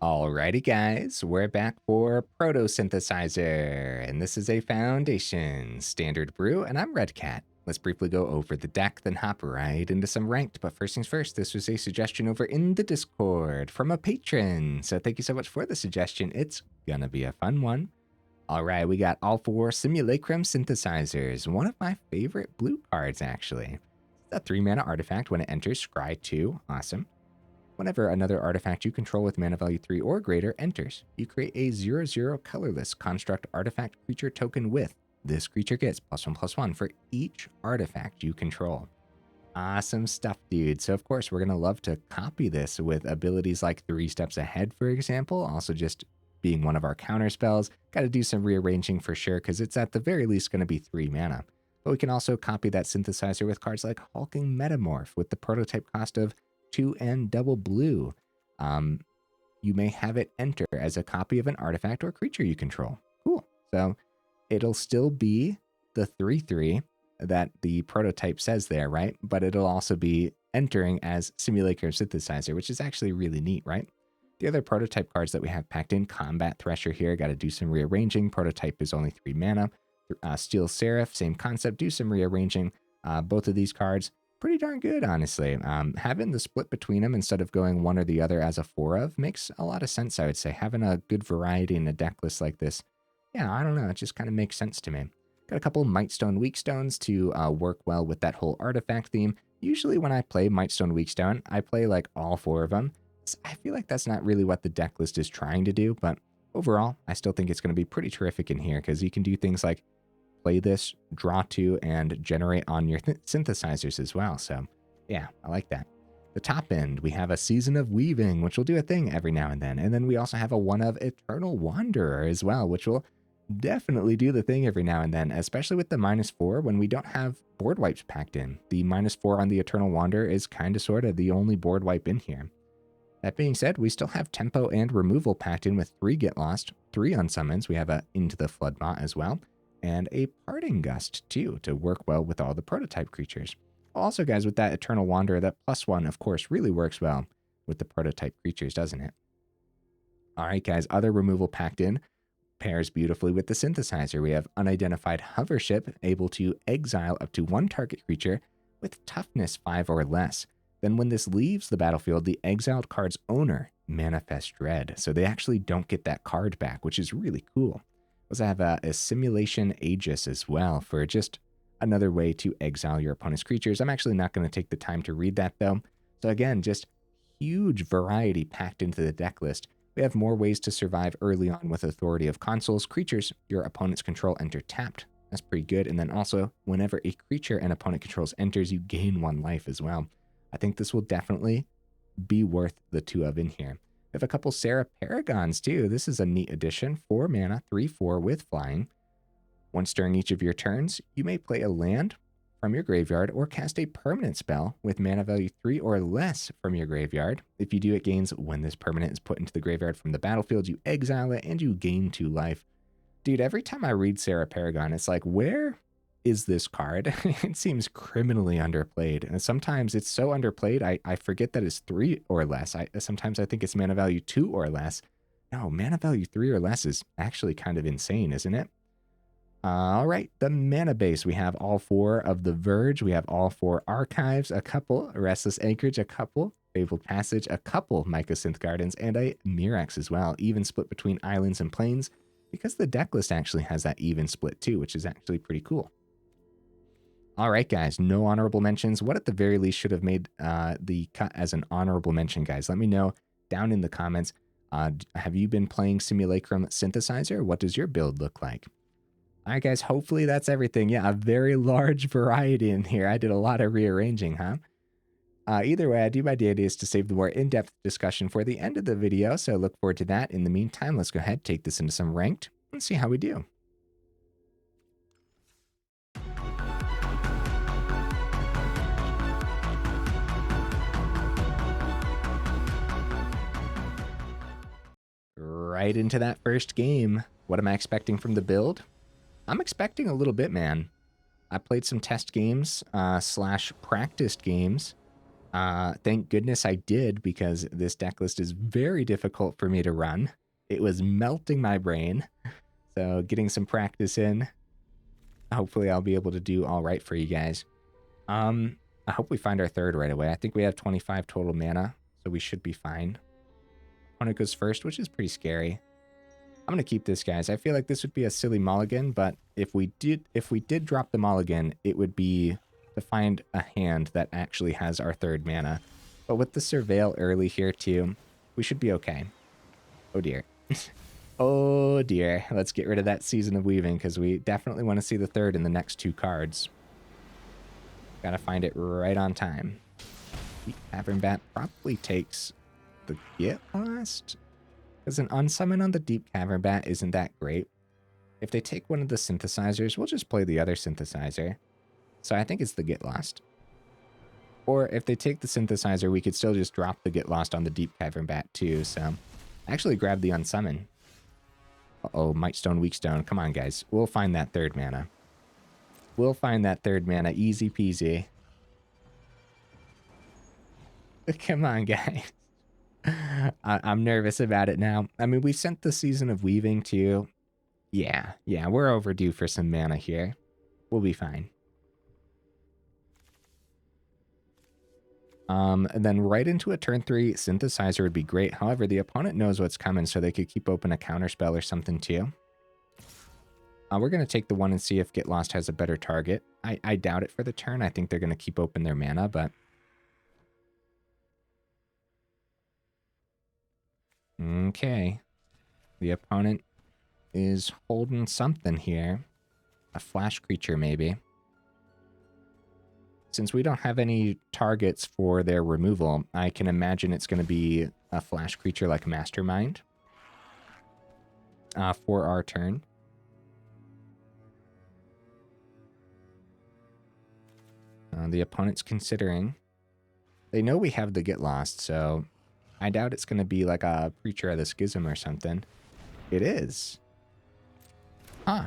Alrighty guys, we're back for Proto Synthesizer, and this is a Foundation Standard Brew, and I'm Red Cat. Let's briefly go over the deck, then hop right into some ranked, but first things first, this was a suggestion over in the Discord from a patron, so thank you so much for the suggestion. It's gonna be a fun one. Alright, we got all four Simulacrum Synthesizers, one of my favorite blue cards actually. It's a 3-mana artifact. When it enters, scry 2, awesome. Whenever another artifact you control with mana value 3 or greater enters, you create a 0/0 colorless construct artifact creature token with. This creature gets +1/+1 for each artifact you control. Awesome stuff, dude. So of course, we're going to love to copy this with abilities like 3 Steps Ahead, for example. Also just being one of our counter spells. Got to do some rearranging for sure, because it's at the very least going to be 3 mana. But we can also copy that synthesizer with cards like Hulking Metamorph with the prototype cost of 2 and double blue. You may have it enter as a copy of an artifact or creature you control. Cool. So it'll still be the 3/3 that the prototype says there, right? But it'll also be entering as Simulacrum Synthesizer, which is actually really neat, right? The other prototype cards that we have packed in, Combat Thresher here, got to do some rearranging. Prototype is only 3 mana. Steel Seraph, same concept, do some rearranging. Both of these cards, pretty darn good, honestly. Having the split between them instead of going one or the other as a 4 of makes a lot of sense, I would say. Having a good variety in a deck list like this, yeah, I don't know, it just kind of makes sense to me. Got a couple Mightstone Weakstones to work well with that whole artifact theme. Usually when I play Mightstone Weakstone, I play like all 4 of them. So I feel like that's not really what the deck list is trying to do, but overall, I still think it's going to be pretty terrific in here because you can do things like play this, draw 2, and generate on your synthesizers as well. So yeah, I like that. The top end, we have a Season of Weaving, which will do a thing every now and then. And then we also have a one of Eternal Wanderer as well, which will definitely do the thing every now and then, especially with the -4 when we don't have board wipes packed in. The -4 on the Eternal Wanderer is kind of sort of the only board wipe in here. That being said, we still have tempo and removal packed in with 3 Get Lost, 3 Unsummons. We have a Into the Flood Maw as well, and a Parting Gust too to work well with all the prototype creatures. Also, guys, with that Eternal Wanderer, that +1, of course, really works well with the prototype creatures, doesn't it? All right, guys, other removal packed in pairs beautifully with the synthesizer. We have Unidentified Hovership, able to exile up to 1 target creature with toughness 5 or less. Then when this leaves the battlefield, the exiled card's owner manifests dread. So they actually don't get that card back, which is really cool. We also have a Assimilation Aegis as well for just another way to exile your opponent's creatures. I'm actually not going to take the time to read that though. So again, just huge variety packed into the deck list. We have more ways to survive early on with Authority of Consuls. Creatures your opponent's control enter tapped. That's pretty good. And then also, whenever a creature an opponent controls enters, you gain 1 life as well. I think this will definitely be worth the 2 of in here. We have a couple Serra Paragons too. This is a neat addition. 4 mana, 3/4 with flying. Once during each of your turns, you may play a land from your graveyard or cast a permanent spell with mana value 3 or less from your graveyard. If you do, it gains when this permanent is put into the graveyard from the battlefield. You exile it and you gain 2 life. Dude, every time I read Serra Paragon, it's like, where is this card? It seems criminally underplayed. And sometimes it's so underplayed, I forget that it's 3 or less. Sometimes I think it's mana value 2 or less. No, mana value 3 or less is actually kind of insane, isn't it? All right, the mana base. We have all 4 of the Verge. We have all 4 archives, a couple Restless Anchorage, a couple Fabled Passage, a couple Mycosynth Gardens, and a Mirrex as well. Even split between islands and plains, because the deck list actually has that even split too, which is actually pretty cool. All right, guys, no honorable mentions. What at the very least should have made the cut as an honorable mention, guys? Let me know down in the comments. Have you been playing Simulacrum Synthesizer? What does your build look like? All right, guys, hopefully that's everything. Yeah, a very large variety in here. I did a lot of rearranging, huh? Either way, I do my duty is to save the more in-depth discussion for the end of the video, so look forward to that. In the meantime, let's go ahead, take this into some ranked, and see how we do. Right into that first game. What am I expecting from the build? I'm expecting a little bit, man. I played some test games slash practiced games. Thank goodness I did, because this deck list is very difficult for me to run. It was melting my brain. So getting some practice in, hopefully I'll be able to do all right for you guys. I hope we find our third right away. I think we have 25 total mana, so we should be fine. Opponent goes first, which is pretty scary. I'm gonna keep this, guys. I feel like this would be a silly mulligan, but if we did drop the mulligan, it would be to find a hand that actually has our third mana. But with the Surveil early here too, we should be okay. Oh dear. Oh dear. Let's get rid of that Season of Weaving, because we definitely want to see the third in the next two cards. Gotta find it right on time. The Cavern Bat probably takes the Get Lost, because an Unsummon on the Deep Cavern Bat isn't that great. If they take one of the synthesizers, we'll just play the other synthesizer. So I think it's the Get Lost. Or if they take the synthesizer, we could still just drop the Get Lost on the Deep Cavern Bat too. So actually grab the Unsummon. Uh-oh, Mightstone, Weakstone. Come on, guys. We'll find that third mana. We'll find that third mana. Easy peasy. Come on, guys. I'm nervous about it now. I mean, we sent the Season of Weaving too. Yeah, we're overdue for some mana here. We'll be fine. And then right into a turn 3 synthesizer would be great. However, the opponent knows what's coming, so they could keep open a counterspell or something too. We're going to take the one and see if Get Lost has a better target. I doubt it for the turn. I think they're going to keep open their mana, but... Okay. The opponent is holding something here. A flash creature, maybe. Since we don't have any targets for their removal, I can imagine it's going to be a flash creature like Mastermind for our turn. The opponent's considering. They know we have the Get Lost, so I doubt it's going to be like a Preacher of the Schism or something. It is. Huh.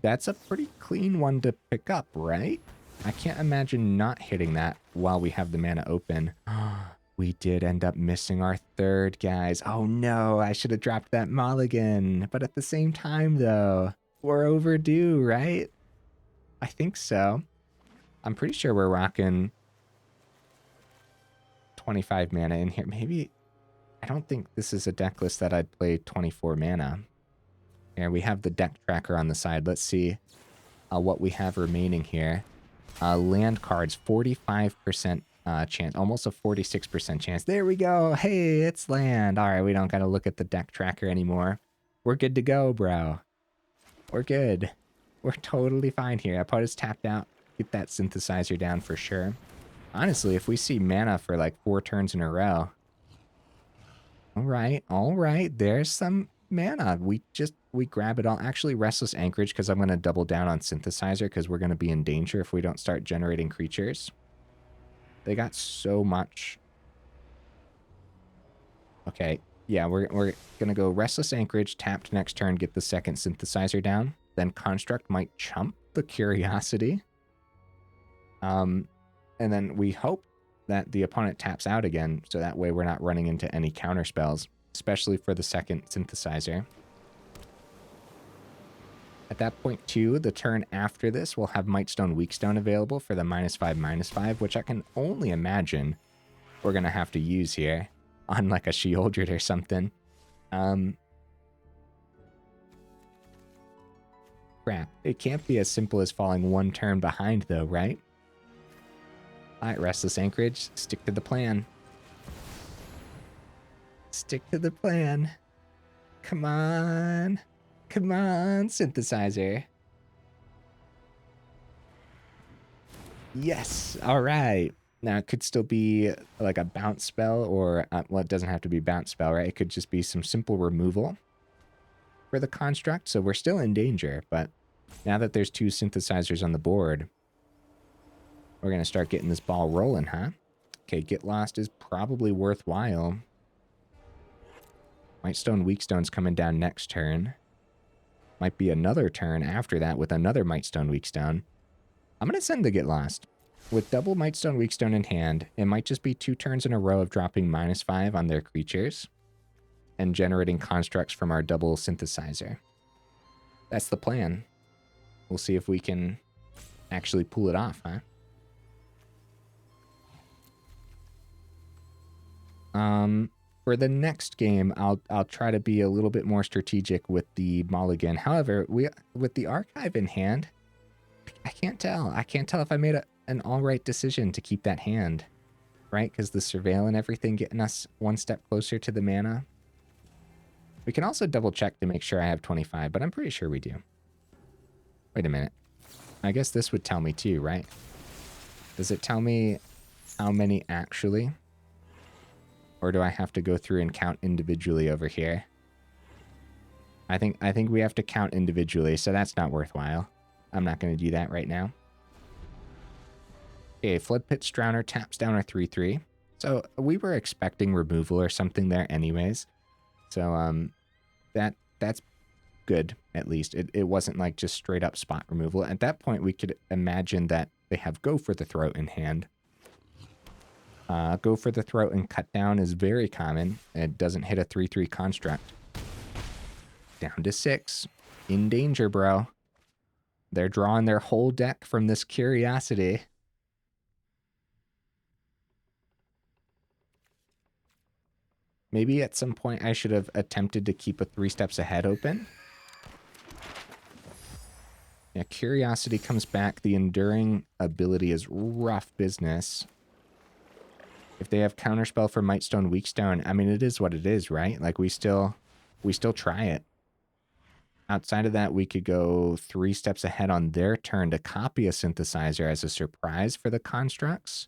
That's a pretty clean one to pick up, right? I can't imagine not hitting that while we have the mana open. We did end up missing our third, guys. Oh no, I should have dropped that mulligan. But at the same time, though, we're overdue, right? I think so. I'm pretty sure we're rocking 25 mana in here. Maybe, I don't think this is a deck list that I'd play 24 mana. Here, we have the deck tracker on the side. Let's see what we have remaining here. Land cards, 45% chance, almost a 46% chance. There we go. Hey, it's land. All right, we don't got to look at the deck tracker anymore. We're good to go, bro. We're good. We're totally fine here. Opponent's tapped out. Get that synthesizer down for sure. Honestly, if we see mana for like 4 turns in a row. All right. There's some mana. We grab it all. Actually, Restless Anchorage, because I'm going to double down on Synthesizer, because we're going to be in danger if we don't start generating creatures. They got so much. Okay, yeah, we're going to go Restless Anchorage, tapped next turn, get the second Synthesizer down. Then Construct might chump the Curiosity. And then we hope that the opponent taps out again, so that way we're not running into any counter spells, especially for the second Synthesizer. At that point, too, the turn after this, we'll have Mightstone Weakstone available for the -5/-5, which I can only imagine we're going to have to use here on like a Sheoldred or something. Crap. It can't be as simple as falling one turn behind, though, right? All right, Restless Anchorage, stick to the plan. Stick to the plan. Come on. Come on, Synthesizer. Yes. All right. Now, it could still be like a bounce spell or, well, it doesn't have to be bounce spell, right? It could just be some simple removal for the construct. So we're still in danger, but now that there's 2 synthesizers on the board, we're going to start getting this ball rolling, huh? Okay, Get Lost is probably worthwhile. Mightstone Weakstone's coming down next turn. Might be another turn after that with another Mightstone Weakstone. I'm going to send the Get Lost. With double Mightstone, Weakstone in hand, it might just be 2 turns in a row of dropping -5 on their creatures and generating constructs from our double synthesizer. That's the plan. We'll see if we can actually pull it off, huh? For the next game, I'll try to be a little bit more strategic with the mulligan. However, with the archive in hand, I can't tell. I can't tell if I made an all right decision to keep that hand, right? Because the surveil and everything getting us one step closer to the mana. We can also double check to make sure I have 25, but I'm pretty sure we do. Wait a minute. I guess this would tell me too, right? Does it tell me how many actually? Or do I have to go through and count individually over here? I think we have to count individually, so that's not worthwhile. I'm not going to do that right now. Okay, Floodpit's Drowner taps down our 3/3. So we were expecting removal or something there anyways. So that's good, at least. It wasn't like just straight up spot removal. At that point, we could imagine that they have Go for the Throat in hand. Go for the Throat and cut down is very common. It doesn't hit a 3/3 construct. Down to 6. In danger, bro. They're drawing their whole deck from this Curiosity. Maybe at some point I should have attempted to keep a 3 steps ahead open. Yeah, Curiosity comes back. The Enduring ability is rough business. If they have Counterspell for Mightstone, Weakstone, I mean, it is what it is, right? Like, we still try it. Outside of that, we could go 3 steps ahead on their turn to copy a Synthesizer as a surprise for the constructs.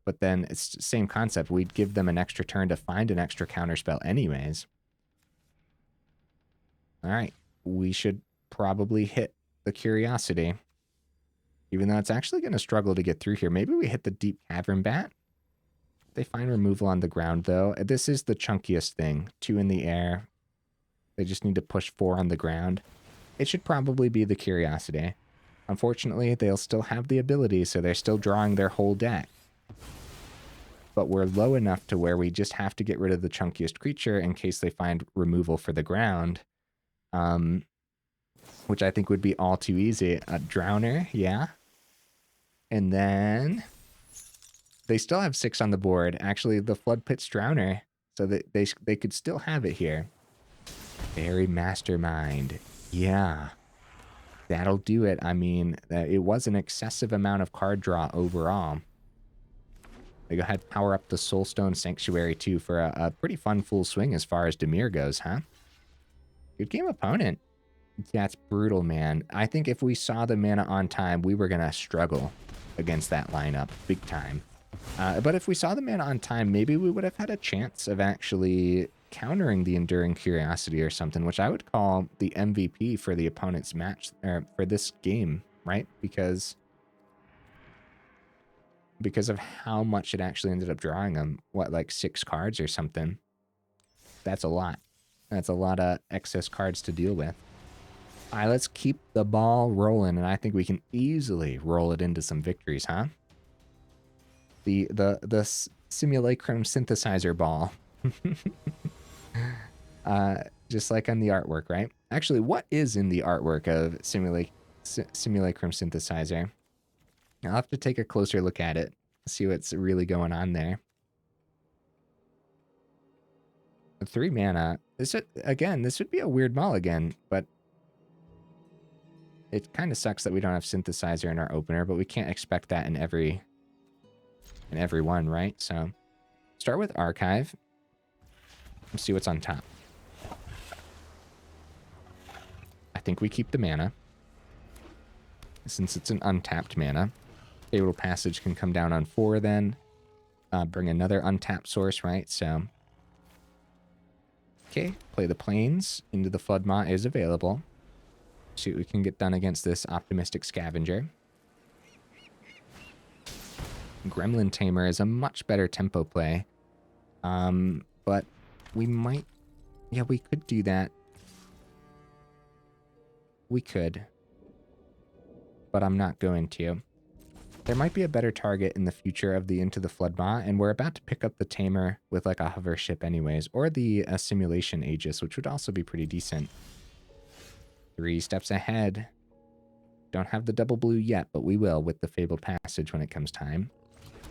But then it's the same concept. We'd give them an extra turn to find an extra Counterspell anyways. All right. We should probably hit the Curiosity. Even though it's actually going to struggle to get through here. Maybe we hit the Deep Cavern Bat. They find removal on the ground, though. This is the chunkiest thing. 2 in the air. They just need to push 4 on the ground. It should probably be the Curiosity. Unfortunately, they'll still have the ability, so they're still drawing their whole deck. But we're low enough to where we just have to get rid of the chunkiest creature in case they find removal for the ground. Which I think would be all too easy. A Drowner, yeah. And then they still have 6 on the board. Actually, the Floodpit's Drowner. So that they could still have it here. Very Mastermind. Yeah. That'll do it. I mean, it was an excessive amount of card draw overall. They go ahead and power up the Soulstone Sanctuary, too, for a pretty fun full swing as far as Dimir goes, huh? Good game opponent. That's brutal, man. I think if we saw the mana on time, we were going to struggle against that lineup big time. But if we saw the mana on time, maybe we would have had a chance of actually countering the Enduring Curiosity or something, which I would call the MVP for the opponent's match, or for this game, right? Because of how much it actually ended up drawing them. What, like 6 cards or something? That's a lot. That's a lot of excess cards to deal with. All right, let's keep the ball rolling, and I think we can easily roll it into some victories, huh? The Simulacrum Synthesizer ball. Just like on the artwork, right? Actually, what is in the artwork of Simulacrum Synthesizer? I'll have to take a closer look at it, see what's really going on there. 3 mana. This would be a weird mulligan, but it kind of sucks that we don't have Synthesizer in our opener, but we can't expect that in every one, right? So start with Archive. Let's see what's on top. I think we keep the mana, since it's an untapped mana. Fabled Passage can come down on 4 then. Bring another untapped source, right? So, okay, play the Plains. Into the Flood Maw is available. See what we can get done against this Optimistic Scavenger. Gremlin Tamer is a much better tempo play. But we might... Yeah, we could do that. We could. but I'm not going to. There might be a better target in the future of the Into the Flood Maw, and we're about to pick up the Tamer with like a hover ship anyways, or the Assimilation Aegis, which would also be pretty decent. 3 steps ahead. Don't have the double blue yet, but we will with the Fabled Passage when it comes time.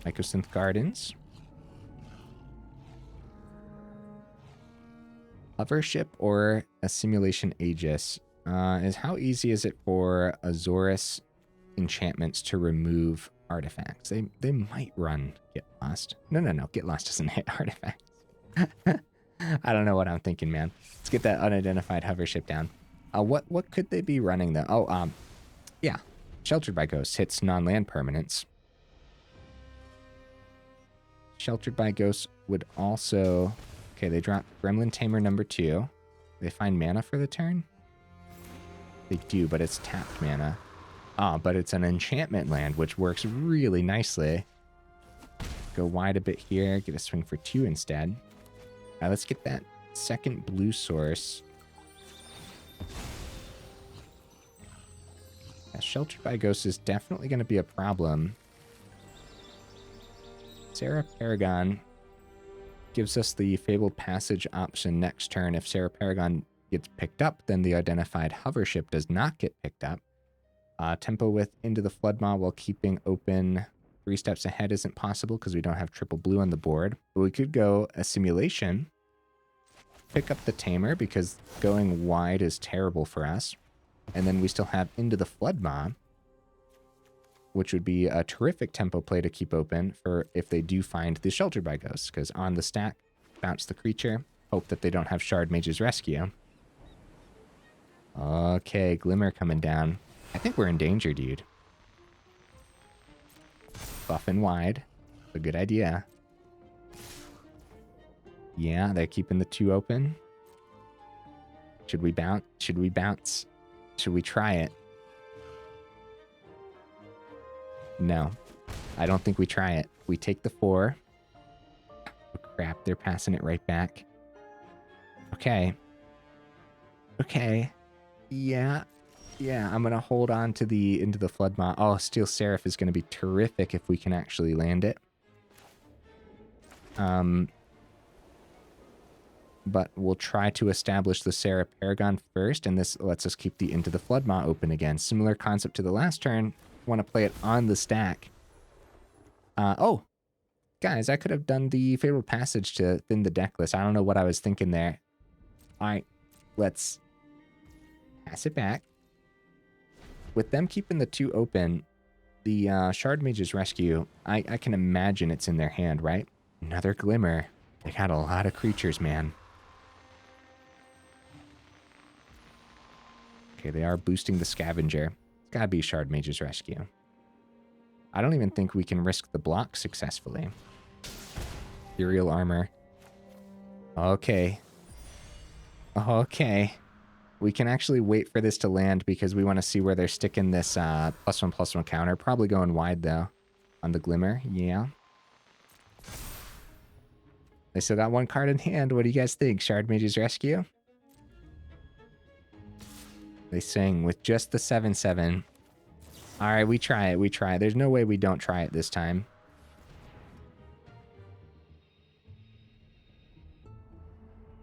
Mycosynth Gardens. Hovership or Assimilation Aegis. Is how easy is it for Azorius enchantments to remove artifacts? They might run Get Lost. No. Get Lost doesn't hit artifacts. I don't know what I'm thinking, man. Let's get that Unidentified Hovership down. What could they be running though? Oh, yeah. Sheltered by Ghosts hits non-land permanents. Sheltered by Ghosts would also... Okay, they drop Gremlin Tamer number 2. They find mana for the turn? They do, but it's tapped mana. But it's an enchantment land, which works really nicely. Go wide a bit here, get a swing for 2 instead. Let's get that second blue source. Yeah, Sheltered by Ghosts is definitely going to be a problem. Serra Paragon gives us the Fabled Passage option next turn. If Serra Paragon gets picked up, then the Identified Hovership does not get picked up. Tempo with Into the Flood Maw while keeping open 3 steps ahead isn't possible because we don't have triple blue on the board. But we could go Assimilation, pick up the Tamer because going wide is terrible for us. And then we still have Into the Flood Maw, which would be a terrific tempo play to keep open for if they do find the Sheltered by Ghosts, because on the stack, bounce the creature, hope that they don't have Shard Mage's Rescue. Okay, Glimmer coming down. I think we're in danger, dude. Buffing wide. A good idea. Yeah, they're keeping the 2 open. Should we bounce? Should we bounce? Should we try it? No. I don't think we try it. We take the 4. Oh, crap, they're passing it right back. Okay. Okay. Yeah. Yeah, I'm going to hold on to the Into the Flood Maw. Oh, Steel Seraph is going to be terrific if we can actually land it. But we'll try to establish the Serra Paragon first, and this lets us keep the Into the Flood Maw open again. Similar concept to the last turn. Want to play it on the stack. Oh, guys, I could have done the Fabled Passage to thin the deck list. I don't know what I was thinking there. All right, let's pass it back. With them keeping the 2 open, the Shard Mage's Rescue, I can imagine it's in their hand, right? Another Glimmer. They got a lot of creatures, man. Okay, they are boosting the Scavenger. It's gotta be Shard Mage's Rescue. I don't even think we can risk the block successfully. Ethereal Armor. Okay. Okay. We can actually wait for this to land because we want to see where they're sticking this +1/+1 counter. Probably going wide, though, on the Glimmer. Yeah. They still got 1 card in hand. What do you guys think? Shard Mage's Rescue? They sing with just the 7/7. All right, we try it. We try it. There's no way we don't try it this time.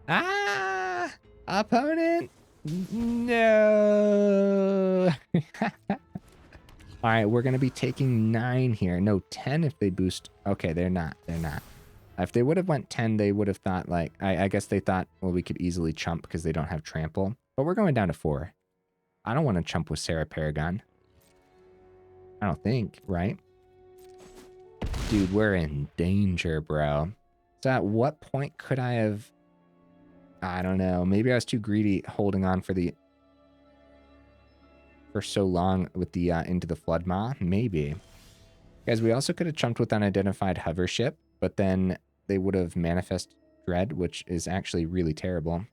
Ah! Opponent! No! All right, we're going to be taking 9 here. No, 10 if they boost. Okay, they're not. They're not. If they would have went 10, they would have thought, like, I guess they thought, well, we could easily chump because they don't have trample. But we're going down to 4. I don't want to chump with Serra Paragon. I don't think, right? Dude, we're in danger, bro. So at what point could I have... I don't know. Maybe I was too greedy holding on for so long with the Into the Flood Maw. Maybe. Guys, we also could have chumped with Unidentified Hovership, but then they would have Manifest Dread, which is actually really terrible.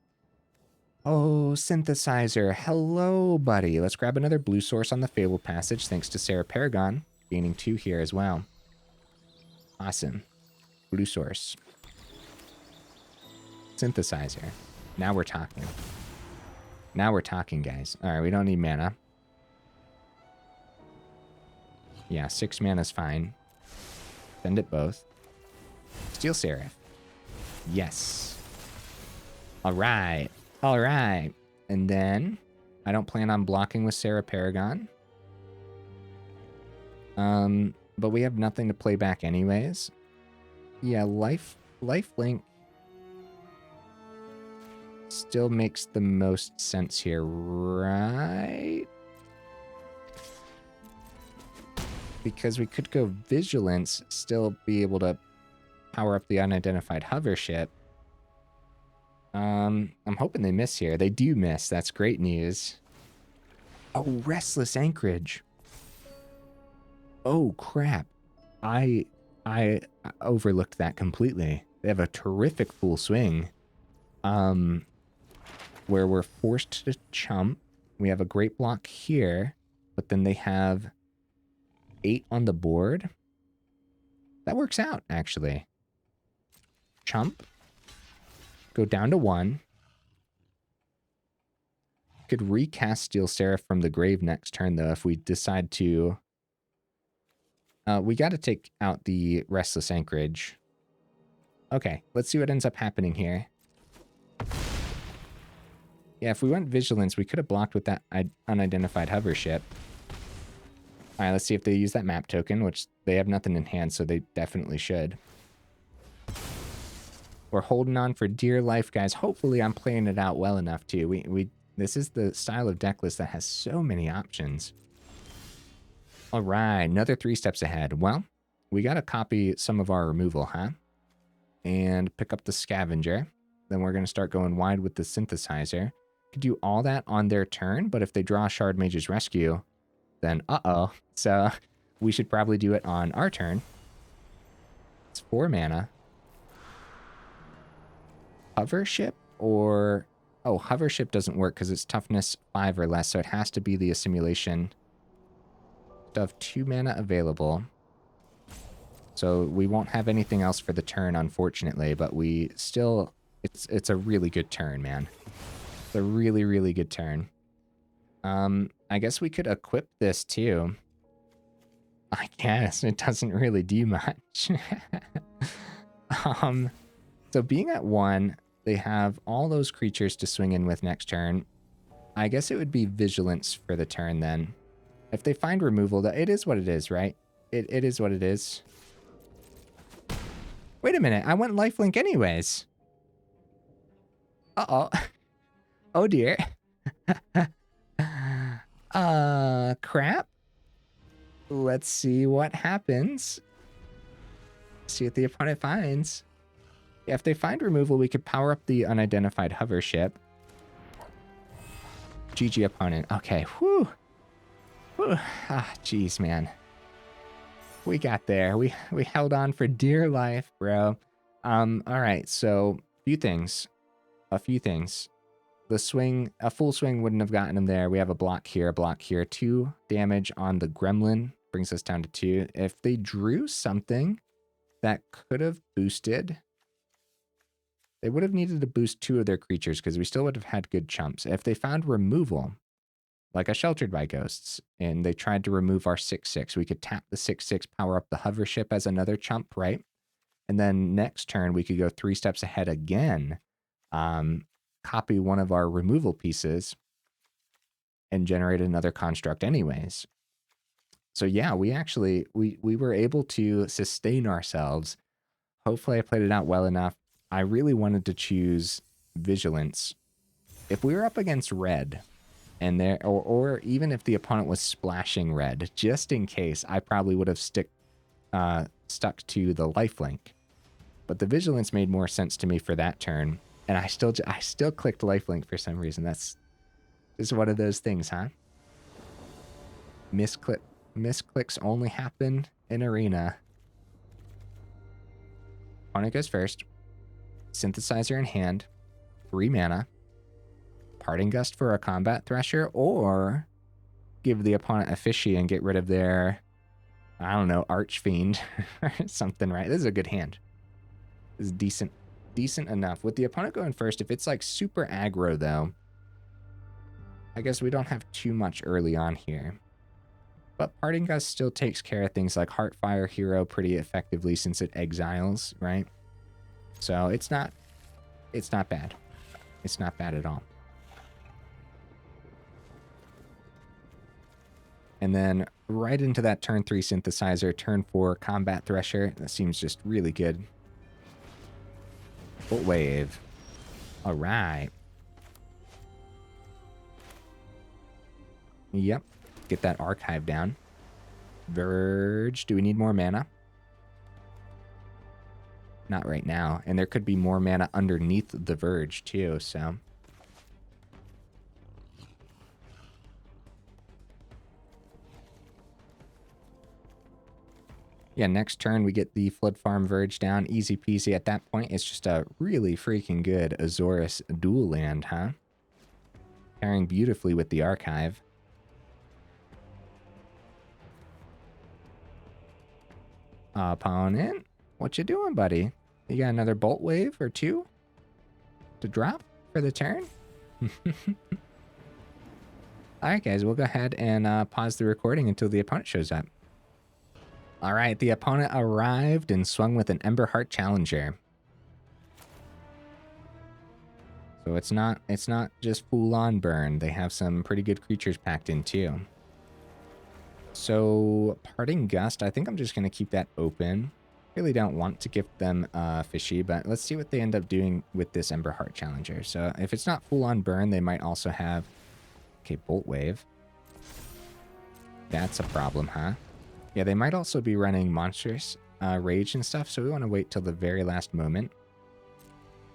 Oh, Synthesizer. Hello, buddy. Let's grab another blue source on the Fabled Passage, thanks to Serra Paragon, gaining 2 here as well. Awesome. Blue source. Synthesizer. Now we're talking. Now we're talking, guys. All right, we don't need mana. Yeah, 6 mana's fine. Send it both. Steel Seraph. Yes. All right. All right. And then I don't plan on blocking with Serra Paragon. But we have nothing to play back anyways. Yeah, lifelink still makes the most sense here, right? Because we could go Vigilance, still be able to power up the Unidentified Hovership. I'm hoping they miss here. They do miss. That's great news. Oh, Restless Anchorage. Oh, crap. I overlooked that completely. They have a terrific full swing. Where we're forced to chump. We have a great block here, but then they have 8 on the board. That works out, actually. Chump. Go down to 1. Could recast Steel Seraph from the grave next turn, though, if we decide to. We got to take out the Restless Anchorage. Okay, let's see what ends up happening here. Yeah, if we went Vigilance, we could have blocked with that Unidentified Hovership. All right, let's see if they use that map token, which they have nothing in hand, so they definitely should. We're holding on for dear life, guys. Hopefully I'm playing it out well enough, too. This is the style of deck list that has so many options. All right, another 3 steps ahead. Well, we got to copy some of our removal, huh? And pick up the Scavenger. Then we're going to start going wide with the Synthesizer. Could do all that on their turn, but if they draw Shard Mage's Rescue, then uh-oh. So we should probably do it on our turn. It's 4 mana. Hovership or... Oh, Hovership doesn't work because it's toughness 5 or less, so it has to be the Assimilation. Still have 2 mana available. So we won't have anything else for the turn, unfortunately, but we still... It's a really good turn, man. It's a really, really good turn. I guess we could equip this, too. I guess. It doesn't really do much. So being at 1, they have all those creatures to swing in with next turn. I guess it would be Vigilance for the turn, then. If they find removal, it is what it is, right? It is what it is. Wait a minute. I went lifelink anyways. Uh-oh. Oh, dear. Crap. Let's see what happens. See what the opponent finds. Yeah, if they find removal, we could power up the Unidentified Hovership. GG opponent. Okay, whew. Whew. Ah, jeez, man. We got there. We held on for dear life, bro. All right, so a few things. The swing, a full swing wouldn't have gotten him there. We have a block here, 2 damage on the Gremlin, brings us down to 2. If they drew something that could have boosted, they would have needed to boost 2 of their creatures because we still would have had good chumps. If they found removal, like a Sheltered by Ghosts, and they tried to remove our 6/6, we could tap the 6/6, power up the Hovership as another chump, right? And then next turn, we could go 3 steps ahead again, copy one of our removal pieces, and generate another construct anyways. So yeah, we were able to sustain ourselves. Hopefully I played it out well enough. I really wanted to choose Vigilance. If we were up against red, and there, or even if the opponent was splashing red, just in case, I probably would have stuck to the lifelink. But the Vigilance made more sense to me for that turn, and I still clicked lifelink for some reason. That's just one of those things, huh? Misclicks only happen in Arena. Opponent goes first. Synthesizer in hand. 3 mana. Parting Gust for a Combat Thresher, or give the opponent a fishy and get rid of their, I don't know, Archfiend or something, right? This is a good hand. This is decent enough. With the opponent going first, if it's like super aggro, though, I guess we don't have too much early on here. But Parting Gust still takes care of things like Heartfire Hero pretty effectively since it exiles, right? So it's not bad. It's not bad at all. And then right into that turn 3 Synthesizer, turn 4 Combat Thresher. That seems just really good. Bolt Wave. All right. Yep. Get that archive down. Verge. Do we need more mana? Not right now. And there could be more mana underneath the Verge too, so. Yeah, next turn we get the Floodfarm Verge down. Easy peasy. At that point, it's just a really freaking good Azorius dual land, huh? Pairing beautifully with the archive. Opponent, what you doing, buddy? You got another Bolt Wave or two to drop for the turn? Alright, guys, we'll go ahead and pause the recording until the opponent shows up. Alright, the opponent arrived and swung with an Emberheart Challenger. So it's not just full-on burn. They have some pretty good creatures packed in too. So Parting Gust, I think I'm just going to keep that open. Really don't want to gift them Fishy, but let's see what they end up doing with this Emberheart Challenger. So if it's not full-on burn, they might also have... Okay, Bolt Wave. That's a problem, huh? Yeah, they might also be running Monstrous Rage and stuff, so we want to wait till the very last moment.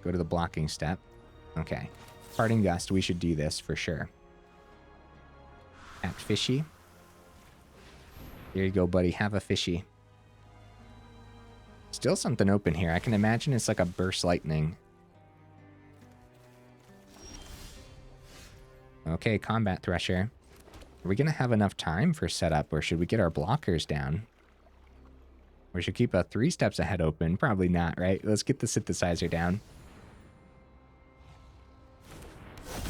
Go to the blocking step. Okay. Parting Gust, we should do this for sure. At Fishy. Here you go, buddy. Have a Fishy. Still something open here. I can imagine it's like a Burst Lightning. Okay, Combat Thresher. Are we going to have enough time for setup, or should we get our blockers down? We should keep a 3 steps ahead open. Probably not, right? Let's get the Synthesizer down.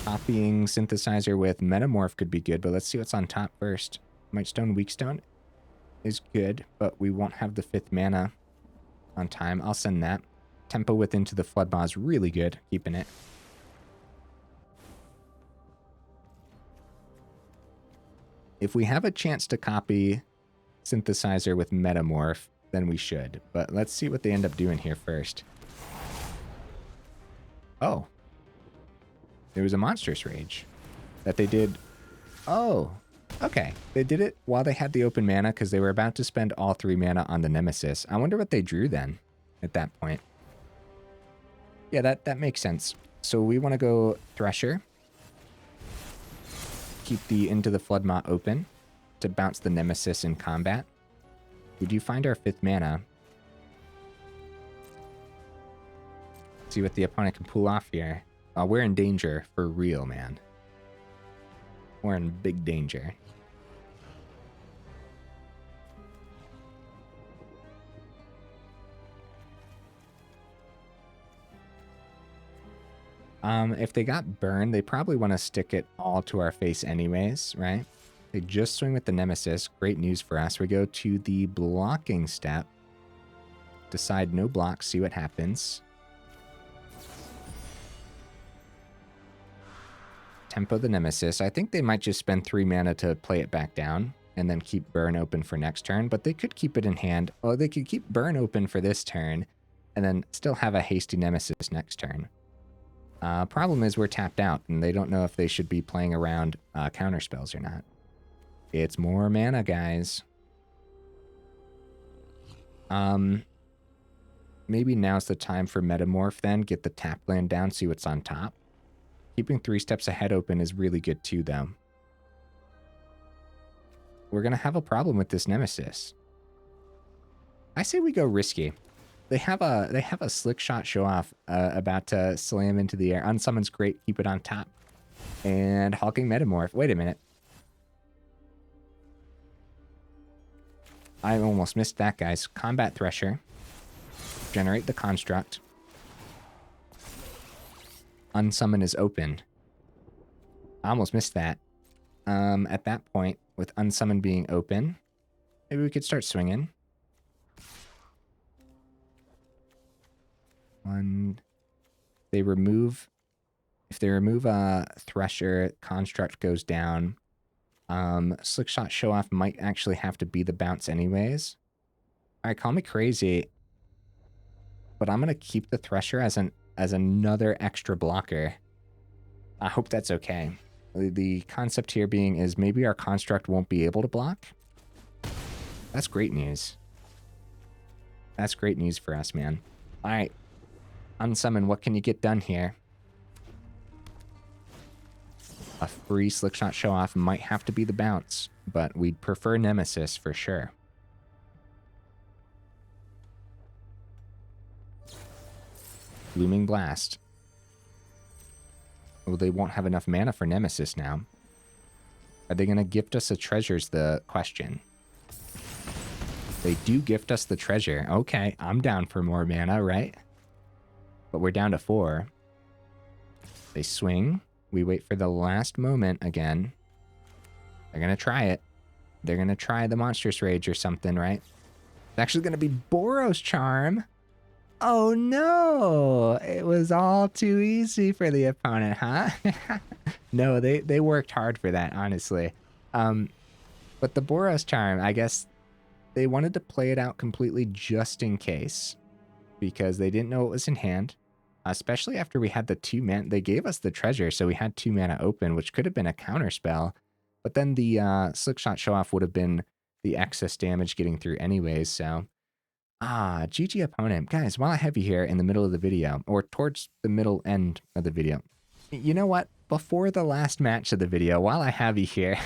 Copying Synthesizer with Metamorph could be good, but let's see what's on top first. Mightstone, Weakstone is good, but we won't have the 5th mana on time. I'll send that. Tempo with Into the Flood Maw is really good. Keeping it. If we have a chance to copy Synthesizer with Metamorph, then we should. But let's see what they end up doing here first. Oh. There was a Monstrous Rage that they did. Oh. Okay. They did it while they had the open mana because they were about to spend all 3 mana on the Nemesis. I wonder what they drew then at that point. Yeah, that makes sense. So we want to go Thresher. Keep the Into the Flood Maw open to bounce the Nemesis in combat. We do find our 5th mana. See what the opponent can pull off here. We're in danger for real, man. We're in big danger. If they got burned, they probably want to stick it all to our face anyways, right? They just swing with the Nemesis. Great news for us. We go to the blocking step. Decide no blocks, see what happens. Tempo the Nemesis. I think they might just spend 3 mana to play it back down and then keep burn open for next turn, but they could keep it in hand. Oh, they could keep burn open for this turn and then still have a hasty Nemesis next turn. Problem is we're tapped out, and they don't know if they should be playing around counter spells or not. It's more mana, guys. Maybe now's the time for Metamorph then. Get the tap land down, see what's on top. Keeping 3 steps ahead open is really good too, though. We're going to have a problem with this Nemesis. I say we go risky. They have a slick shot show off about to slam into the air. Unsummon's great. Keep it on top. And Hulking Metamorph. Wait a minute. I almost missed that, guys. Combat Thresher. Generate the construct. Unsummon is open. I almost missed that. At that point, with Unsummon being open, maybe we could start swinging. One. If they remove a Thresher, Construct goes down. Slickshot Show Off might actually have to be the bounce anyways. All right, call me crazy, but I'm gonna keep the Thresher as another extra blocker. I hope that's okay. The concept here being is maybe our Construct won't be able to block. That's great news. That's great news for us, man. All right, Unsummon, what can you get done here? A free Slickshot Show Off might have to be the bounce, but we'd prefer Nemesis for sure. Blooming Blast. Well, they won't have enough mana for Nemesis now. Are they going to gift us a treasure's the question. They do gift us the treasure. Okay, I'm down for more mana, right? But we're down to 4. They swing. We wait for the last moment again. They're going to try it. They're going to try the Monstrous Rage or something, right? It's actually going to be Boros Charm. Oh no! It was all too easy for the opponent, huh? No, they worked hard for that, honestly. But the Boros Charm, I guess they wanted to play it out completely just in case, because they didn't know it was in hand. Especially after we had the 2 mana. They gave us the treasure, so we had 2 mana open, which could have been a counter spell. But then the Slickshot Show Off would have been the excess damage getting through anyways, so... GG opponent. Guys, while I have you here in the middle of the video, or towards the middle end of the video, you know what? Before the last match of the video, while I have you here,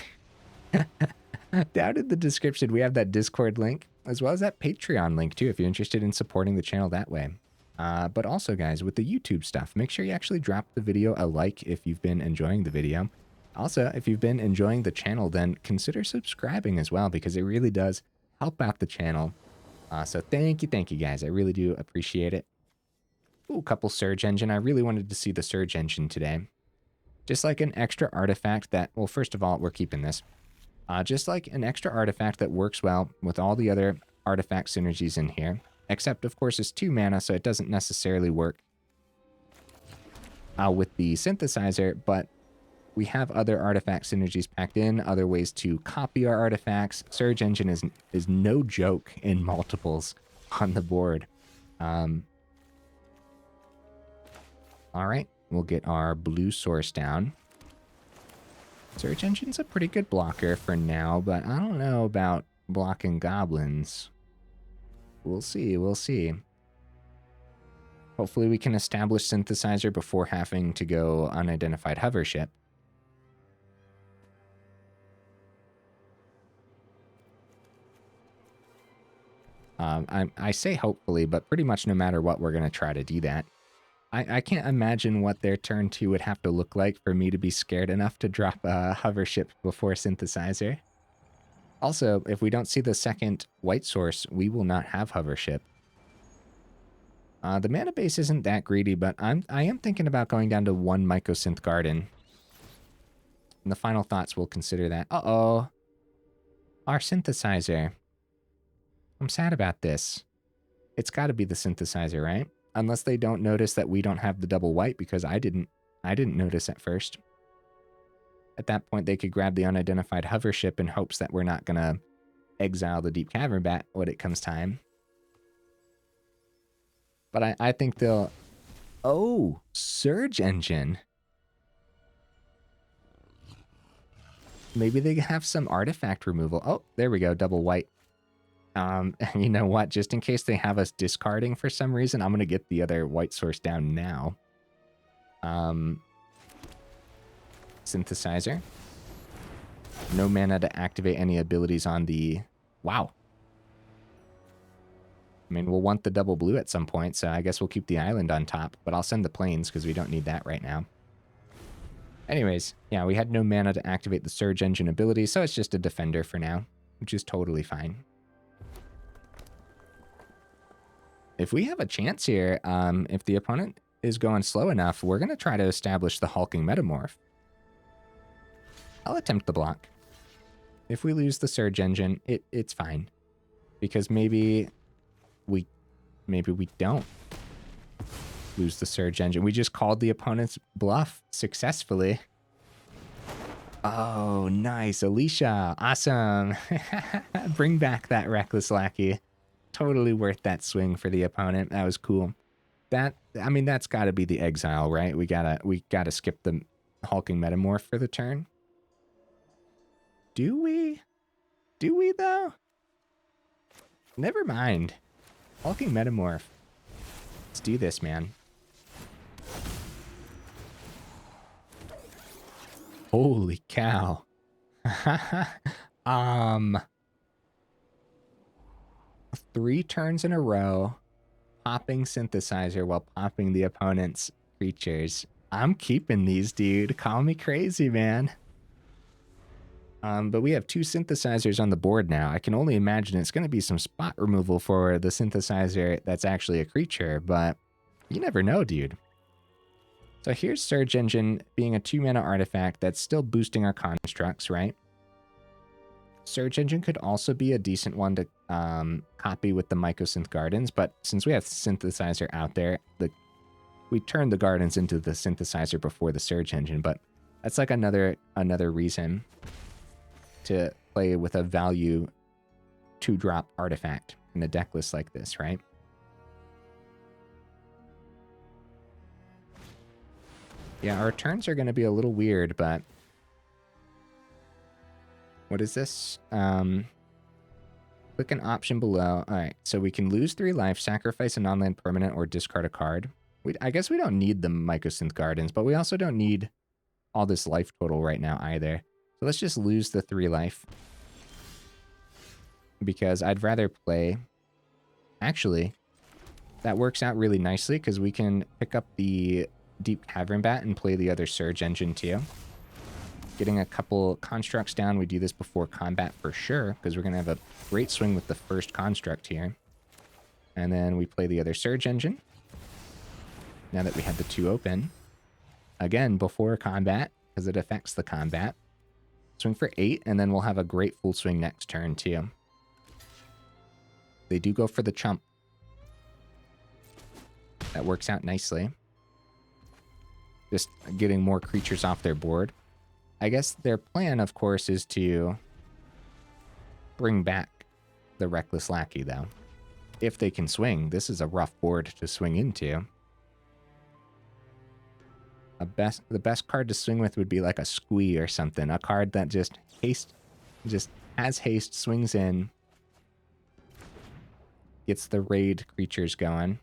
down in the description, we have that Discord link, as well as that Patreon link too, if you're interested in supporting the channel that way. But also, guys, with the YouTube stuff, make sure you actually drop the video a like if you've been enjoying the video. Also, if you've been enjoying the channel, then consider subscribing as well, because it really does help out the channel. So thank you guys. I really do appreciate it. Ooh, couple Surge Engine. I really wanted to see the Surge Engine today. Just like an extra artifact that, well, first of all, we're keeping this. Just like an extra artifact that works well with all the other artifact synergies in here. Except, of course, it's 2 mana, so it doesn't necessarily work with the synthesizer, but we have other artifact synergies packed in, other ways to copy our artifacts. Surge Engine is no joke in multiples on the board. All right, we'll get our blue source down. Surge Engine's a pretty good blocker for now, but I don't know about blocking goblins. We'll see, we'll see. Hopefully we can establish Synthesizer before having to go Unidentified Hovership. I say hopefully, but pretty much no matter what, we're going to try to do that. I can't imagine what their turn 2 would have to look like for me to be scared enough to drop a Hovership before Synthesizer. Also, if we don't see the second white source, we will not have Hovership. The mana base isn't that greedy, but I am thinking about going down to 1 Mycosynth Garden. In the final thoughts, we'll consider that. Uh-oh. Our Synthesizer. I'm sad about this. It's got to be the Synthesizer, right? Unless they don't notice that we don't have the double white, because I didn't notice at first. At that point, they could grab the Unidentified Hovership in hopes that we're not going to exile the Deep Cavern Bat when it comes time. But I think they'll... Oh, Surge Engine. Maybe they have some artifact removal. Oh, there we go, double white. You know what? Just in case they have us discarding for some reason, I'm going to get the other white source down now. Synthesizer. No mana to activate any abilities on the... Wow. I mean, we'll want the double blue at some point, so I guess we'll keep the island on top, but I'll send the plains because we don't need that right now. Anyways, yeah, we had no mana to activate the Surge Engine ability, so it's just a defender for now, which is totally fine. If we have a chance here, if the opponent is going slow enough, we're going to try to establish the Hulking Metamorph. I'll attempt the block. If we lose the Surge Engine, it's fine. Because maybe we don't lose the Surge Engine. We just called the opponent's bluff successfully. Oh, nice. Alicia. Awesome. Bring back that Reckless Lackey. Totally worth that swing for the opponent. That was cool. That, I mean, that's got to be the exile, right? We gotta skip the Hulking Metamorph for the turn. Do we? Do we, though? Never mind. Hulking Metamorph. Let's do this, man. Holy cow. 3 turns in a row, popping Synthesizer while popping the opponent's creatures. I'm keeping these, dude. Call me crazy, man. But we have 2 Synthesizers on the board now. I can only imagine it's going to be some spot removal for the Synthesizer that's actually a creature, but you never know, dude. So here's Surge Engine being a 2-mana artifact that's still boosting our constructs, right? Surge Engine could also be a decent one to copy with the Mycosynth Gardens, but since we have Synthesizer out there, we turned the Gardens into the Synthesizer before the Surge Engine, but that's like another reason to play with a value 2-drop artifact in a deck list like this, right? Yeah, our turns are going to be a little weird, but what is this? Click an option below. All right, so we can lose 3 life, sacrifice a non-land permanent, or discard a card. I guess we don't need the Mycosynth Gardens, but we also don't need all this life total right now either. So let's just lose the 3 life. Because I'd rather play... Actually, that works out really nicely because we can pick up the Deep Cavern Bat and play the other Surge Engine too. Getting a couple constructs down. We do this before combat for sure, because we're going to have a great swing with the first construct here. And then we play the other Surge Engine. Now that we have the 2 open. Again, before combat, because it affects the combat. Swing for 8, and then we'll have a great full swing next turn too. They do go for the chump. That works out nicely. Just getting more creatures off their board. I guess their plan, of course, is to bring back the Reckless Lackey, though. If they can swing. This is a rough board to swing into. The best card to swing with would be like a Squee or something. A card that just has haste, swings in, gets the raid creatures going,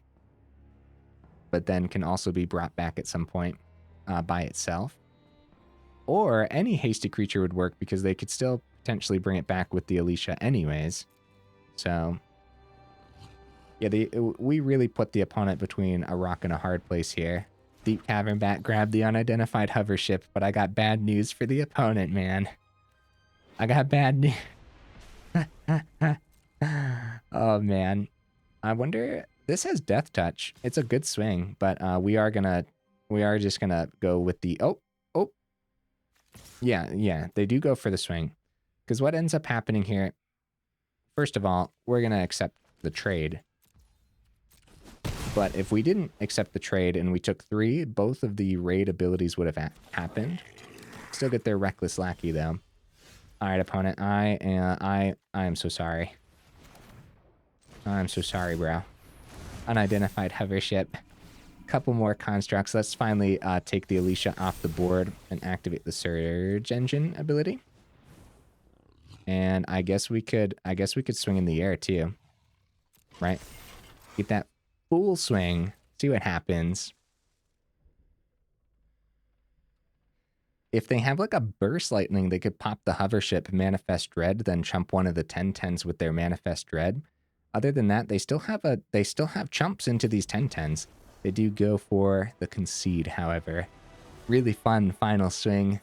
but then can also be brought back at some point by itself. Or any hasty creature would work because they could still potentially bring it back with the Alicia anyways. So, yeah, we really put the opponent between a rock and a hard place here. Deep Cavern Bat grabbed the Unidentified Hovership, but I got bad news for the opponent, man. I got bad news. Oh, man. I wonder... This has Death Touch. It's a good swing, but we are just gonna go with the... Oh. Yeah, they do go for the swing. Because what ends up happening here... First of all, we're gonna accept the trade. But if we didn't accept the trade and we took 3, both of the raid abilities would have happened. Still get their Reckless Lackey, though. Alright, opponent. I am so sorry. I'm so sorry, bro. Unidentified Hovership. Couple more constructs. Let's finally take the Alicia off the board and activate the Surge Engine ability. And I guess we could swing in the air, too. Right? Get that full swing, see what happens. If they have like a Burst Lightning, they could pop the Hovership, Manifest Dread, then chump one of the 10/10s with their Manifest Dread. Other than that, they still have chumps into these 10/10s. They do go for the Concede, however. Really fun final swing,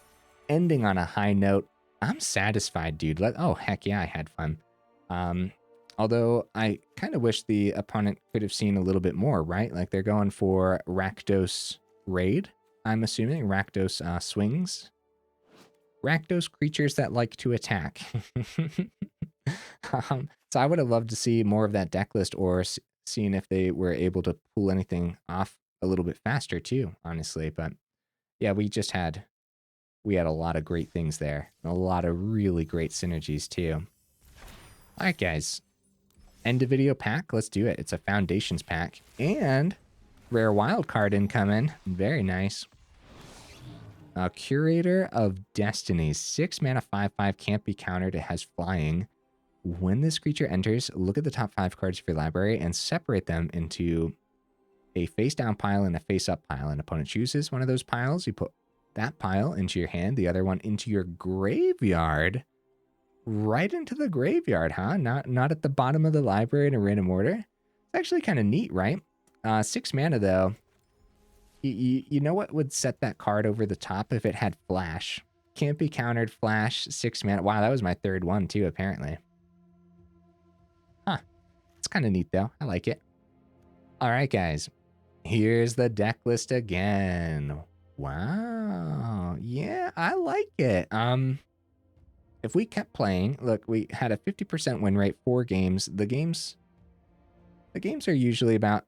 ending on a high note. I'm satisfied, dude. Oh, heck yeah, I had fun. Although I kind of wish the opponent could have seen a little bit more, right? Like they're going for Rakdos Raid, I'm assuming. Rakdos swings. Rakdos creatures that like to attack. So I would have loved to see more of that deck list, or seeing if they were able to pull anything off a little bit faster too, honestly. But yeah, we had a lot of great things there. A lot of really great synergies too. All right, guys. End of video pack. Let's do it. It's a Foundations pack. And rare wild card incoming. Very nice. Curator of Destinies. 6 mana, 5/5. Can't be countered. It has flying. When this creature enters, look at the top 5 cards of your library and separate them into a face-down pile and a face-up pile. An opponent chooses one of those piles. You put that pile into your hand, the other one into your graveyard. Right into the graveyard, huh? Not at the bottom of the library in a random order. It's actually kind of neat, right? 6 mana, though. You know what would set that card over the top if it had flash? Can't be countered, flash, 6 mana. Wow, that was my third one, too, apparently. Huh. It's kind of neat, though. I like it. All right, guys. Here's the deck list again. Wow. Yeah, I like it. If we kept playing, look, we had a 50% win rate, 4 games. The games are usually about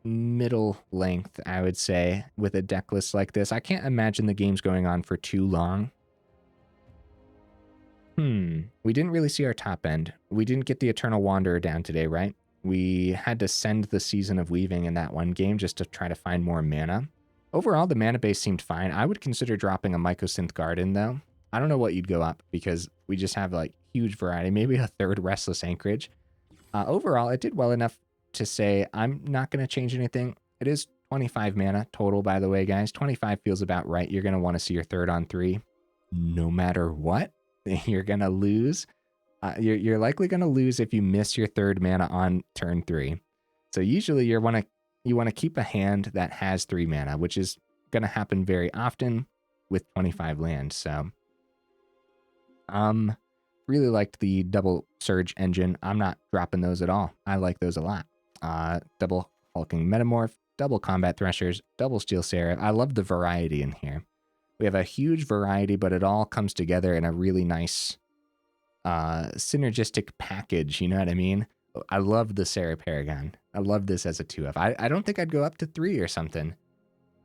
middle length, I would say, with a deck list like this. I can't imagine the games going on for too long. We didn't really see our top end. We didn't get the Eternal Wanderer down today, right? We had to send the Season of Weaving in that one game just to try to find more mana. Overall, the mana base seemed fine. I would consider dropping a Mycosynth Garden, though. I don't know what you'd go up, because we just have, like, huge variety. Maybe a third Restless Anchorage. Overall, it did well enough to say I'm not going to change anything. It is 25 mana total, by the way, guys. 25 feels about right. You're going to want to see your third on 3. No matter what, you're going to lose. You're likely going to lose if you miss your third mana on turn 3. So usually you want to keep a hand that has 3 mana, which is going to happen very often with 25 lands. So really liked the double surge engine. I'm not dropping those at all. I like those a lot. Double Hulking Metamorph, double Combat Threshers, double Steel Seraph. I love the variety in here. We have a huge variety, but it all comes together in a really nice synergistic package, you know what I mean? I love the Serra Paragon. I love this as a 2-of. I don't think I'd go up to 3 or something.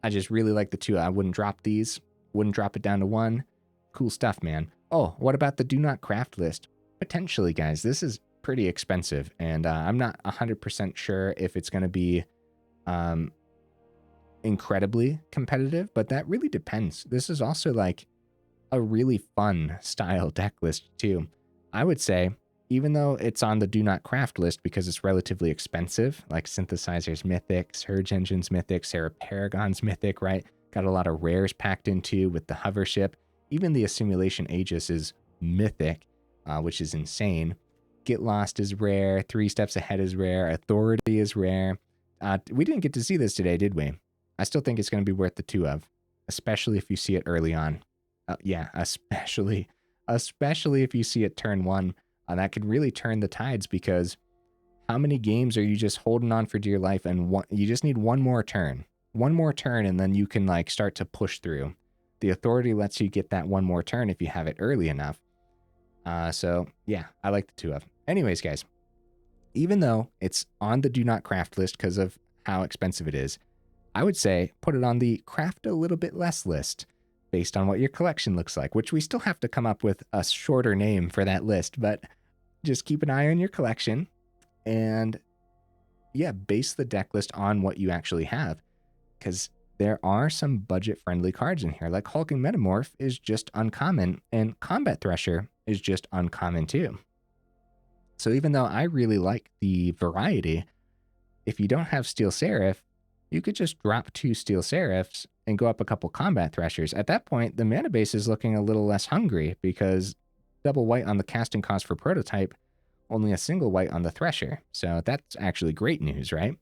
I just really like the 2. I wouldn't drop these. Wouldn't drop it down to 1. Cool stuff, man. Oh, what about the Do Not Craft list? Potentially, guys. This is pretty expensive, and I'm not 100% sure if it's going to be incredibly competitive, but that really depends. This is also like a really fun style deck list, too. I would say, even though it's on the Do Not Craft list because it's relatively expensive, like Synthesizer's Mythic, Surge Engine's Mythic, Serra Paragon's Mythic, right? Got a lot of rares packed into with the Hovership. Even the Assimilation Aegis is Mythic, which is insane. Get Lost is rare. 3 Steps Ahead is rare. Authority is rare. We didn't get to see this today, did we? I still think it's going to be worth the 2-of, especially if you see it early on. Yeah, especially if you see it turn 1. That could really turn the tides, because how many games are you just holding on for dear life, and you just need one more turn. One more turn, and then you can like start to push through. The Authority lets you get that one more turn if you have it early enough. So yeah, I like the 2-of. Anyways, guys, even though it's on the Do Not Craft list because of how expensive it is, I would say put it on the craft a little bit less list based on what your collection looks like, which we still have to come up with a shorter name for that list, but just keep an eye on your collection and yeah, base the deck list on what you actually have, because there are some budget-friendly cards in here, like Hulking Metamorph is just uncommon, and Combat Thresher is just uncommon too. So even though I really like the variety, if you don't have Steel Seraph, you could just drop 2 Steel Seraphs and go up a couple Combat Threshers. At that point, the mana base is looking a little less hungry, because double white on the casting cost for Prototype, only a single white on the Thresher. So that's actually great news, right?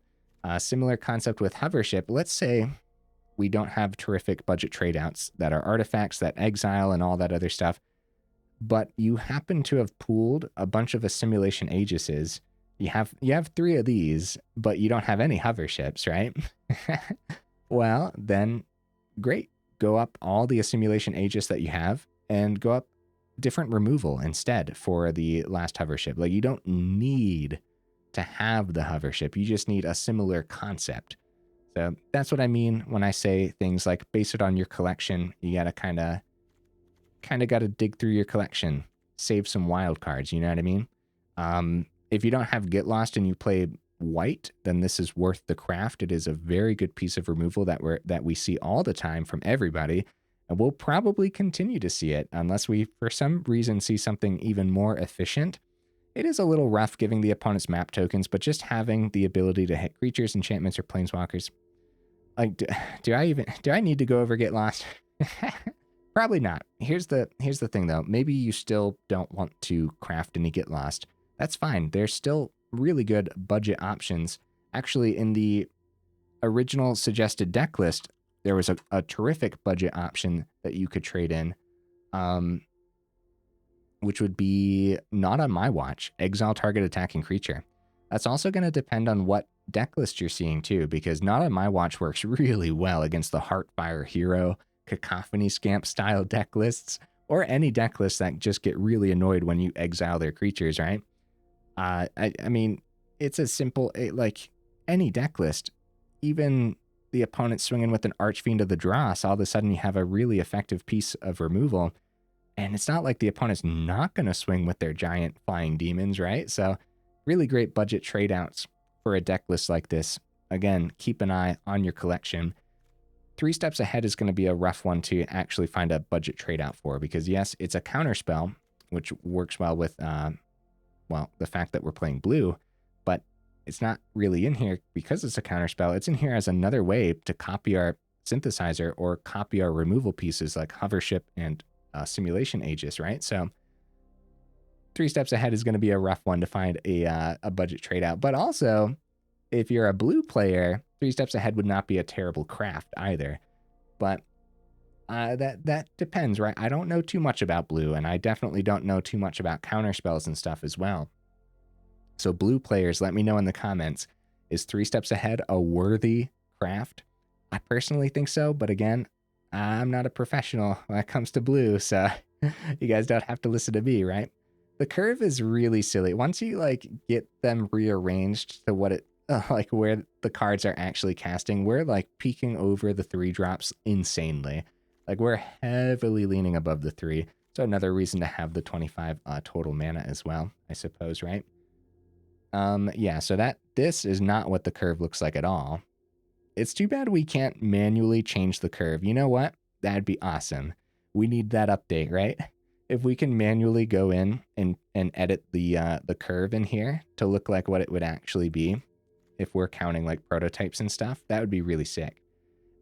Similar concept with Hovership. Let's say we don't have terrific budget tradeouts that are artifacts that exile and all that other stuff, but you happen to have pooled a bunch of Assimilation Aegises. You have 3 of these, but you don't have any Hoverships, right? Well, then great. Go up all the Assimilation Aegis that you have and go up different removal instead for the last hovership. Like, you don't need to have the hovership. You just need a similar concept. So that's what I mean when I say things like base it on your collection. You gotta kind of got to dig through your collection, save some wild cards. You know what I mean? If you don't have Get Lost and you play white, then this is worth the craft. It is a very good piece of removal that we see all the time from everybody, and we'll probably continue to see it unless we, for some reason, see something even more efficient. It is a little rough giving the opponent's map tokens, but just having the ability to hit creatures, enchantments, or planeswalkers. Like, do I need to go over Get Lost? Probably not. Here's the thing though. Maybe you still don't want to craft any Get Lost. That's fine. There's still really good budget options. Actually, in the original suggested deck list, there was a terrific budget option that you could trade in, which would be Not on My Watch, exile target attacking creature. That's also going to depend on what deck list you're seeing too, because Not on My Watch works really well against the Heartfire Hero, Cacophony Scamp style deck lists, or any deck lists that just get really annoyed when you exile their creatures, right? I mean, it's as simple, like any deck list, even the opponent swinging with an Archfiend of the Dross, all of a sudden you have a really effective piece of removal. And it's not like the opponent's not going to swing with their giant flying demons, right? So really great budget trade outs for a deck list like this. Again, keep an eye on your collection. 3 Steps Ahead is going to be a rough one to actually find a budget trade out for, because yes, it's a counterspell, which works well with, well, the fact that we're playing blue, but it's not really in here because it's a counterspell. It's in here as another way to copy our synthesizer or copy our removal pieces like Hovership and Assimilation Aegis, right? So 3 Steps Ahead is going to be a rough one to find a budget trade out. But also, if you're a blue player, 3 Steps Ahead would not be a terrible craft either. But that depends, right? I don't know too much about blue, and I definitely don't know too much about counterspells and stuff as well. So blue players, let me know in the comments, is 3 Steps Ahead a worthy craft? I personally think so, but again, I'm not a professional when it comes to blue, so you guys don't have to listen to me, right? The curve is really silly. Once you like get them rearranged to what it, like where the cards are actually casting, we're like peeking over the 3 drops insanely. Like we're heavily leaning above the 3. So another reason to have the 25 total mana as well, I suppose, right? Yeah, so this is not what the curve looks like at all. It's too bad we can't manually change the curve. You know what? That'd be awesome. We need that update, right? If we can manually go in and edit the curve in here to look like what it would actually be if we're counting like prototypes and stuff, that would be really sick.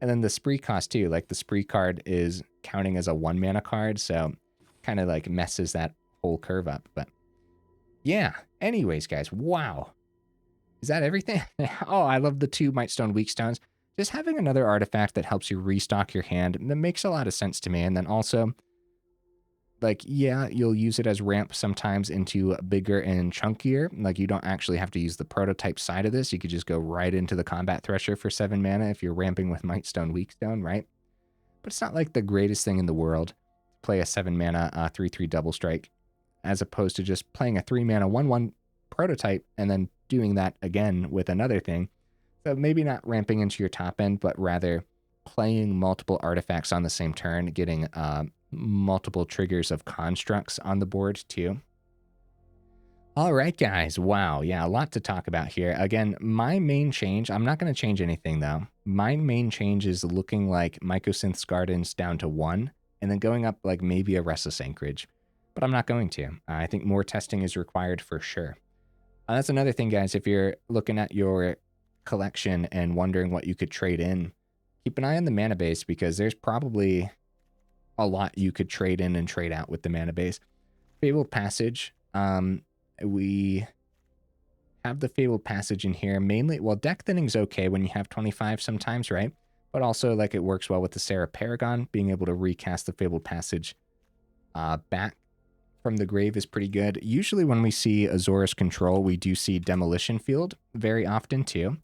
And then the spree cost too, like the spree card is counting as a 1 mana card, so kind of like messes that whole curve up. But yeah, anyways, guys, wow. Is that everything? Oh, I love the 2 Mightstone Weakstones. Just having another artifact that helps you restock your hand, that makes a lot of sense to me. And then also, like, yeah, you'll use it as ramp sometimes into bigger and chunkier. Like, you don't actually have to use the prototype side of this. You could just go right into the Combat Thresher for 7 mana if you're ramping with Mightstone Weakstone, right? But it's not like the greatest thing in the world to play a 7 mana 3/3 double strike, as opposed to just playing a 3 mana 1/1 prototype and then doing that again with another thing. So maybe not ramping into your top end, but rather playing multiple artifacts on the same turn, getting multiple triggers of constructs on the board too. All right, guys. Wow. Yeah, a lot to talk about here. Again, my main change, I'm not going to change anything though. My main change is looking like Mycosynth Gardens down to 1 and then going up like maybe a Restless Anchorage, but I'm not going to. I think more testing is required for sure. That's another thing, guys. If you're looking at your collection and wondering what you could trade in, keep an eye on the mana base, because there's probably a lot you could trade in and trade out with the mana base. Fabled Passage. We have the Fabled Passage in here mainly. Well, deck thinning's okay when you have 25 sometimes, right? But also, like, it works well with the Serra Paragon. Being able to recast the Fabled Passage back from the grave is pretty good. Usually when we see Azorius control, we do see Demolition Field very often too.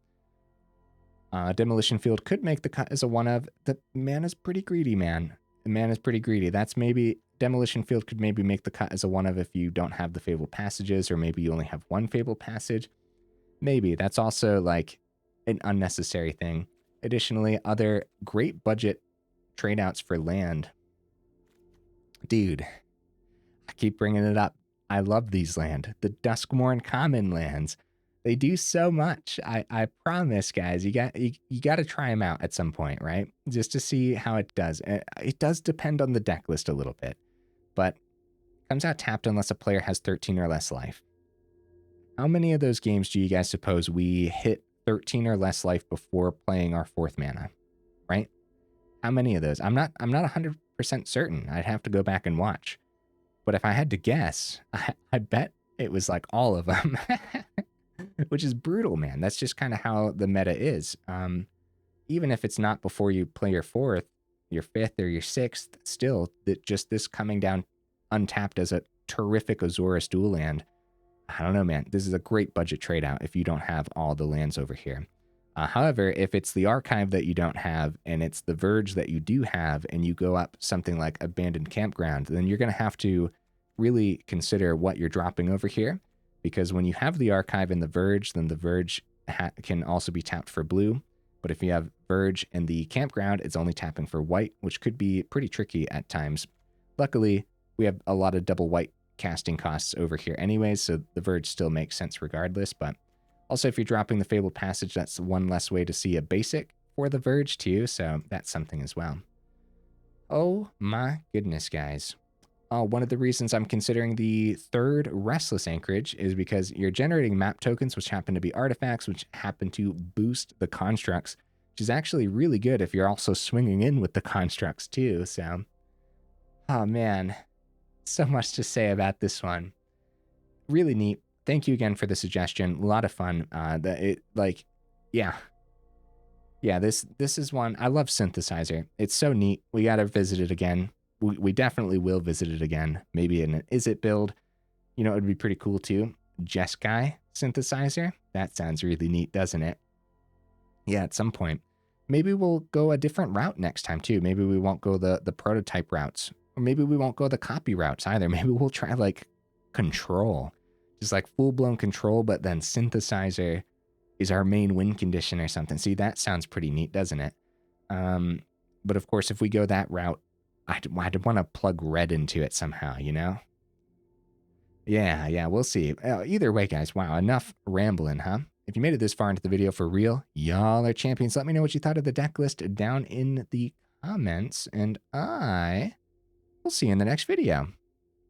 Demolition Field could make the cut as a 1/of. The mana's pretty greedy, man. The mana's pretty greedy. That's maybe Demolition Field could maybe make the cut as a one of if you don't have the Fabled Passages, or maybe you only have one Fabled Passage. Maybe that's also like an unnecessary thing. Additionally, other great budget trade outs for land. Dude, I keep bringing it up. I love these land. The Duskmourn common lands. They do so much. I promise, guys. You got to try them out at some point, right? Just to see how it does. It does depend on the deck list a little bit, but comes out tapped unless a player has 13 or less life. How many of those games do you guys suppose we hit 13 or less life before playing our 4th mana? Right? How many of those? I'm not 100% certain. I'd have to go back and watch. But if I had to guess, I bet it was like all of them. Which is brutal, man. That's just kind of how the meta is. Even if it's not before you play your 4th, your 5th, or your 6th, still, that just this coming down untapped as a terrific Azorius dual land. I don't know, man. This is a great budget trade out if you don't have all the lands over here. However, if it's the archive that you don't have and it's the Verge that you do have, and you go up something like Abandoned Campground, then you're going to have to really consider what you're dropping over here. Because when you have the archive and the Verge, then the Verge can also be tapped for blue. But if you have Verge and the Campground, it's only tapping for white, which could be pretty tricky at times. Luckily, we have a lot of double white casting costs over here anyways, so the Verge still makes sense regardless. But also, if you're dropping the Fabled Passage, that's one less way to see a basic for the Verge too, so that's something as well. Oh my goodness, guys. One of the reasons I'm considering the 3rd Restless Anchorage is because you're generating map tokens, which happen to be artifacts, which happen to boost the constructs, which is actually really good if you're also swinging in with the constructs too. So, oh man, so much to say about this one. Really neat. Thank you again for the suggestion. A lot of fun. Yeah, this is one. I love Synthesizer. It's so neat. We got to visit it again. We definitely will visit it again. Maybe in an Is It build. You know, it would be pretty cool too. Jeskai Synthesizer. That sounds really neat, doesn't it? Yeah, at some point. Maybe we'll go a different route next time too. Maybe we won't go the prototype routes. Or maybe we won't go the copy routes either. Maybe we'll try like control. Just like full-blown control, but then Synthesizer is our main win condition or something. See, that sounds pretty neat, doesn't it? But of course, if we go that route, I'd want to plug red into it somehow, you know? Yeah, we'll see. Either way, guys, wow, enough rambling, huh? If you made it this far into the video for real, y'all are champions. Let me know what you thought of the deck list down in the comments, and I will see you in the next video.